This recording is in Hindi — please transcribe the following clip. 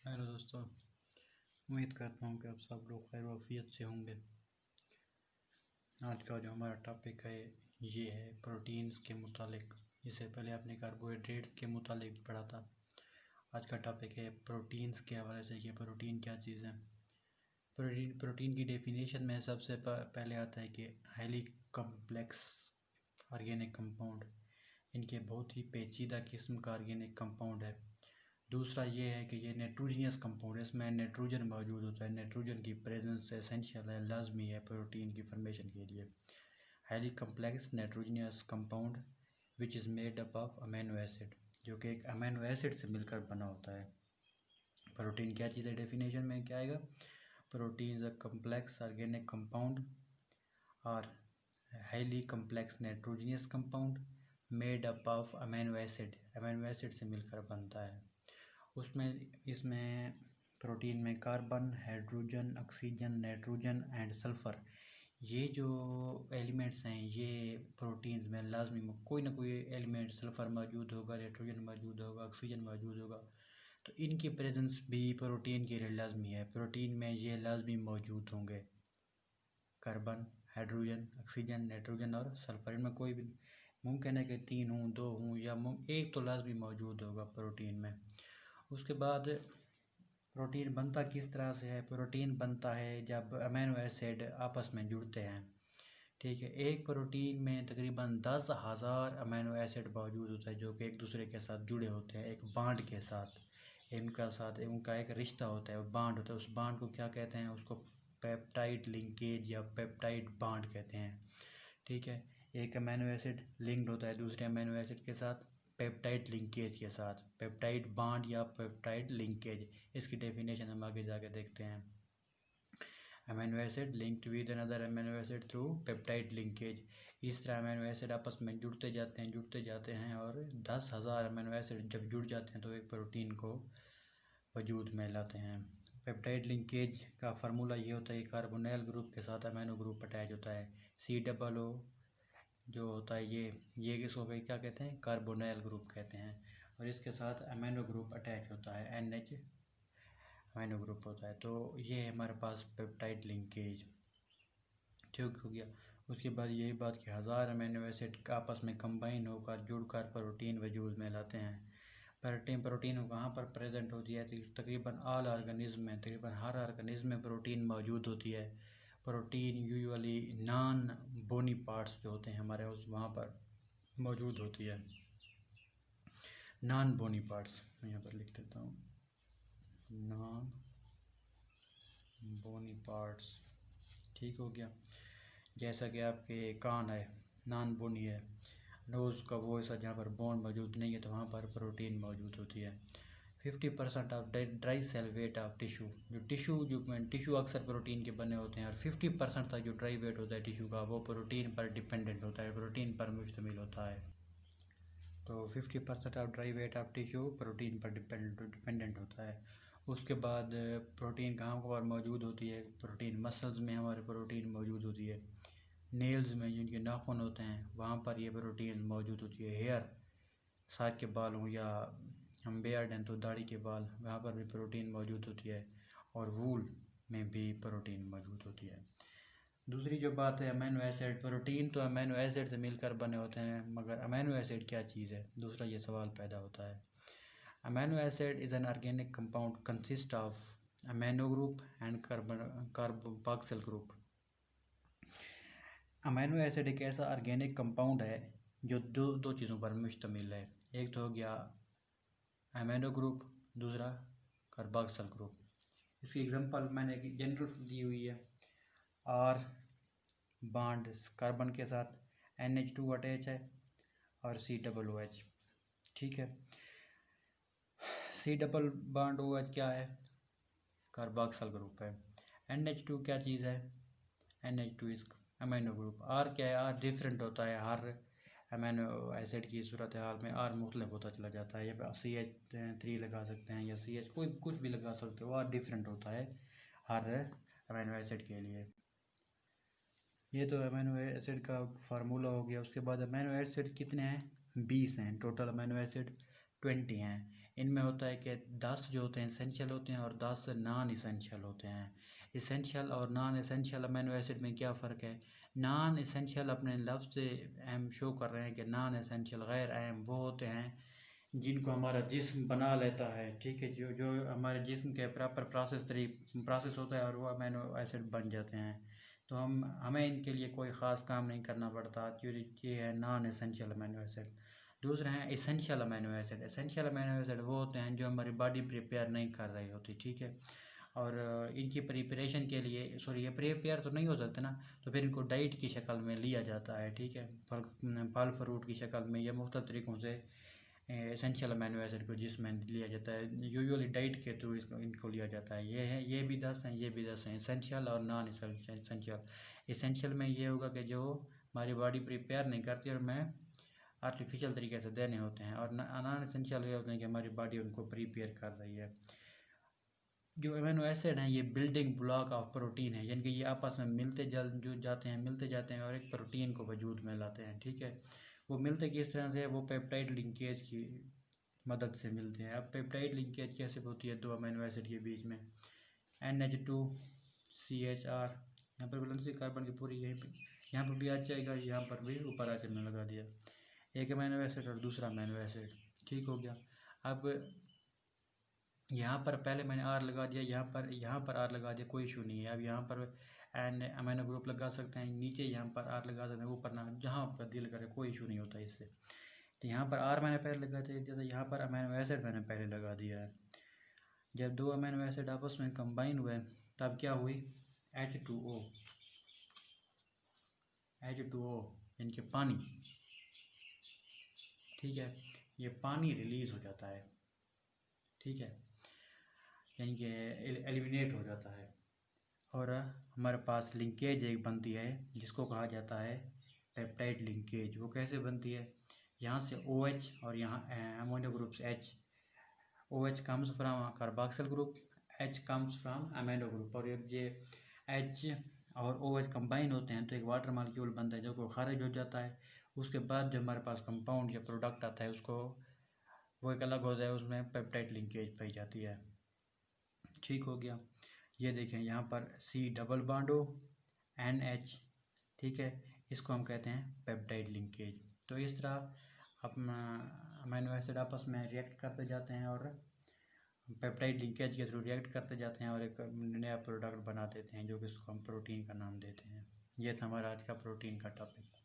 हेलो दोस्तों, उम्मीद करता हूँ कि आप सब लोग खैर वाफियत से होंगे। आज का जो हमारा टॉपिक है ये है प्रोटीन्स के मुतालिक। इससे पहले आपने कार्बोहाइड्रेट्स के मुतालिक पढ़ा था। आज का टॉपिक है प्रोटीन्स के हवाले से कि प्रोटीन क्या चीज़ है। प्रोटीन की डेफिनेशन में सबसे पहले आता है कि हाईली कम्प्लेक्स ऑर्गेनिक कंपाउंड। इनके बहुत ही पेचीदा किस्म का ऑर्गेनिक कंपाउंड है। दूसरा ये है कि ये नाइट्रोजनियस कंपाउंड है, इसमें नाइट्रोजन मौजूद होता है। नाइट्रोजन की प्रेजेंस एसेंशियल है, लाजमी है प्रोटीन की फॉर्मेशन के लिए। Highly complex nitrogenous compound which is made up of amino acid, जो कि एक अमीनो एसिड से मिलकर बना होता है। प्रोटीन क्या चीज़ है, डेफिनेशन में क्या आएगा? Protein is a complex organic compound और highly complex nitrogenous compound made up of amino acid, amino acid से मिलकर बनता है। इसमें प्रोटीन में carbon, hydrogen, oxygen, nitrogen and sulphur, ये जो एलिमेंट्स हैं ये प्रोटीन्स में लाजमी कोई ना कोई एलिमेंट, सल्फ़र मौजूद होगा, नाइट्रोजन मौजूद होगा, ऑक्सीजन मौजूद होगा। तो इनकी प्रेजेंस भी प्रोटीन के लिए लाजमी है। प्रोटीन में ये लाजमी मौजूद होंगे, कार्बन, हाइड्रोजन, ऑक्सीजन, नाइट्रोजन और सल्फ़र। इनमें कोई भी मुमकिन है कि 3 हों, 2 हों या एक तो लाजमी मौजूद होगा प्रोटीन में। उसके बाद प्रोटीन बनता किस तरह से है? प्रोटीन बनता है जब अमीनो एसिड आपस में जुड़ते हैं। ठीक है, एक प्रोटीन में तकरीबन 10,000 अमीनो एसिड मौजूद होता है जो कि एक दूसरे के साथ जुड़े होते हैं, एक बांड के साथ। उनका एक रिश्ता होता है, वो बांड होता है। उस बांड को क्या कहते हैं? उसको पेप्टाइड लिंकेज या पेप्टाइड बांड कहते हैं। ठीक है, एक अमीनो एसिड लिंक्ड होता है दूसरे अमीनो एसिड के साथ पेप्टाइड लिंकेज के साथ, पेप्टाइड बांड या पेप्टाइड लिंकेज। इसकी डेफिनेशन हम आगे जाके देखते हैं। Amino acid linked with another amino acid through peptide linkage. इस तरह अमीनो एसिड आपस में जुड़ते जाते हैं और 10,000 अमीनो एसिड जब जुड़ जाते हैं तो एक प्रोटीन को वजूद में लाते हैं। पेप्टाइड लिंकेज का फार्मूला ये होता है कि कार्बोनिल ग्रुप के साथ अमीनो ग्रुप अटैच होता है। COO जो होता है ये किसको क्या कहते हैं? कार्बोनिल ग्रुप कहते हैं। और इसके साथ अमीनो ग्रुप अटैच होता है, NH अमीनो ग्रुप होता है। तो ये है हमारे पास पेप्टाइड लिंकेज। ठीक हो गया। उसके बाद यही बात कि 1000 अमीनो एसिड आपस में कंबाइन होकर जुड़कर प्रोटीन वजूद में लाते हैं। प्रोटीन कहाँ पर प्रेजेंट होती है? तकरीबन ऑल ऑर्गेनिज्म में, तकरीबन हर ऑर्गेनिज्म में प्रोटीन मौजूद होती है। प्रोटीन यूजुअली नॉन बोनी पार्ट्स जो होते हैं हमारे उस वहाँ पर मौजूद होती है। नॉन बोनी पार्ट्स मैं यहाँ पर लिख देता हूँ, नॉन बोनी पार्ट्स। ठीक हो गया। जैसा कि आपके कान है, नॉन बोनी है। नोज़ का वो ऐसा जहाँ पर बोन मौजूद नहीं है तो वहाँ पर प्रोटीन मौजूद होती है। 50% of dry cell weight of tissue, जो टिशू अक्सर प्रोटीन के बने होते हैं, और 50% तक जो ड्राई वेट होता है टिशू का वो प्रोटीन पर डिपेंडेंट होता है, प्रोटीन पर मुश्तमिल होता है। तो 50% of dry wait of tissue protein पर डिपेंडेंट होता है। उसके बाद प्रोटीन कहाँ पर मौजूद होती है? प्रोटीन मसल्स में हमारे प्रोटीन मौजूद होती है। नेल्स में जिनके नाखून होते हैं वहाँ पर ये प्रोटीन मौजूद होती है। हेयर, साग के बाल हों या हम बेयर्ड हैं तो दाढ़ी के बाल, वहाँ पर भी प्रोटीन मौजूद होती है। और वूल में भी प्रोटीन मौजूद होती है। दूसरी जो बात है अमीनो एसिड, प्रोटीन तो अमीनो एसिड से मिलकर बने होते हैं, मगर अमीनो एसिड क्या चीज़ है? दूसरा ये सवाल पैदा होता है। Amino acid is an organic compound consist of amino group and carboxyl group. Amino acid एक ऐसा ऑर्गेनिक कंपाउंड है जो दो चीज़ों पर मुश्तमिल है। एक तो हो गया अमीनो ग्रुप, दूसरा कार्बोक्सिल ग्रुप। इसकी एग्जांपल मैंने एक जनरल दी हुई है। R बॉन्ड कार्बन के साथ, NH2 अटैच है और COOH। ठीक है, C डबल बॉन्ड OH क्या है? कार्बोक्सिल ग्रुप है। NH2 क्या चीज़ है? NH2 इस अमीनो ग्रुप। R क्या है? R डिफरेंट होता है, हर अमीनो एसिड की सूरत हाल में R मुख्तलिफ होता चला जाता है। या CH3 लगा सकते हैं या CH कोई कुछ भी लगा सकते हो, R डिफरेंट होता है हर अमीनो एसिड के लिए। ये तो अमीनो एसिड का फार्मूला हो गया। उसके बाद अमीनो एसिड कितने हैं? 20 हैं टोटल। अमीनो एसिड 20 हैं। इनमें होता है कि 10 जो होते हैं इसेंशियल होते हैं और 10 नॉन इसेंशियल होते हैं। इसेंशियल और नॉन इसेंशियल अमीनो एसिड में क्या फ़र्क है? नॉन इसेंशियल अपने लफ्ज़ से अहम शो कर रहे हैं कि नॉन इसेंशियल गैर अहम वो होते हैं जिनको हमारा जिस्म बना लेता है, ठीक है, जो जो हमारे जिस्म के प्रॉपर प्रोसेस होता है और वो अमीनो एसिड बन जाते हैं। तो हमें इनके लिए कोई ख़ास काम नहीं करना पड़ता। जो ये है नॉन एसेंशियल अमीनो एसिड। दूसरे हैं essential amino acid. Essential amino acid वो होते हैं जो हमारी बॉडी प्रिपेयर नहीं कर रही होती, ठीक है, और इनकी प्रिपरेशन के लिए सॉरी ये प्रिपेयर तो नहीं हो सकते ना, तो फिर इनको डाइट की शक्ल में लिया जाता है, ठीक है, फल फ्रूट की शक्ल में या मुख्तलिफ तरीक़ों से एसेंशियल अमीनो एसिड को जिसमें लिया जाता है। यूजुअली डाइट के थ्रू इनको लिया जाता है। ये भी 10 हैं, ये भी 10 हैं, एसेंशियल और नॉन एसेंशियल। एसेंशियल में ये होगा कि जो हमारी बॉडी प्रिपेयर नहीं करती और हमें आर्टिफिशियल तरीके से देने होते हैं, और नॉन एसेंशियल ये होते हैं कि हमारी बॉडी उनको प्रिपेयर कर रही है। जो अमीनो एसिड हैं ये बिल्डिंग ब्लॉक ऑफ प्रोटीन है, यानी कि ये आपस में मिलते जाते हैं और एक प्रोटीन को वजूद में लाते हैं, ठीक है। वो मिलते किस तरह से है? वो पेप्टाइड लिंकेज की मदद से मिलते हैं। अब पेप्टाइड लिंकेज कैसे होती है दो अमीनो एसिड के बीच में? NH2CHR, यहाँ पर वैलेंसी कार्बन की पूरी यहाँ पर भी आ जाएगा, यहाँ पर भी ऊपर आ मैंने लगा दिया, एक अमीनो एसिड और दूसरा अमीनो एसिड, ठीक हो गया। अब यहाँ पर पहले मैंने आर लगा दिया, यहाँ पर आर लगा दिया, कोई इशू नहीं है। अब यहाँ पर एन अमीनो ग्रुप लगा सकते हैं, नीचे यहाँ पर आर लगा सकते हैं, ऊपर ना, जहाँ पर दिल करे, कोई इशू नहीं होता इससे। तो यहाँ पर आर मैंने पहले लगा दिया, जैसे यहाँ पर अमीनो एसिड मैंने पहले लगा दिया है। जब दो अमीनो एसिड आपस में कंबाइन हुए तब क्या हुई? H2O यानी कि पानी, ठीक है, ये पानी रिलीज हो जाता है, ठीक है, यानी कि एलिमिनेट हो जाता है। और हमारे पास लिंकेज एक बनती है जिसको कहा जाता है पेप्टाइड लिंकेज। वो कैसे बनती है? यहाँ से OH और यहाँ अमोनियो ग्रुप से H, OH comes from carboxyl group, H comes from amino group, और ये H और OH कंबाइन होते हैं तो एक वाटर मॉलिक्यूल बनता है जो को खारिज हो जाता है। उसके बाद जो हमारे पास कंपाउंड या प्रोडक्ट आता है उसको वो एक अलग होता है, उसमें पेप्टाइड लिंकेज पाई जाती है, ठीक हो गया। ये देखें यहाँ पर C double bond O NH, ठीक है, इसको हम कहते हैं पेप्टाइड लिंकेज। तो इस तरह अपना अमीनो एसिड आपस में रिएक्ट करते जाते हैं और पेप्टाइड लिंकेज के थ्रू रिएक्ट करते जाते हैं और एक नया प्रोडक्ट बना देते हैं जो कि इसको हम प्रोटीन का नाम देते हैं। ये था हमारा आज का प्रोटीन का टॉपिक।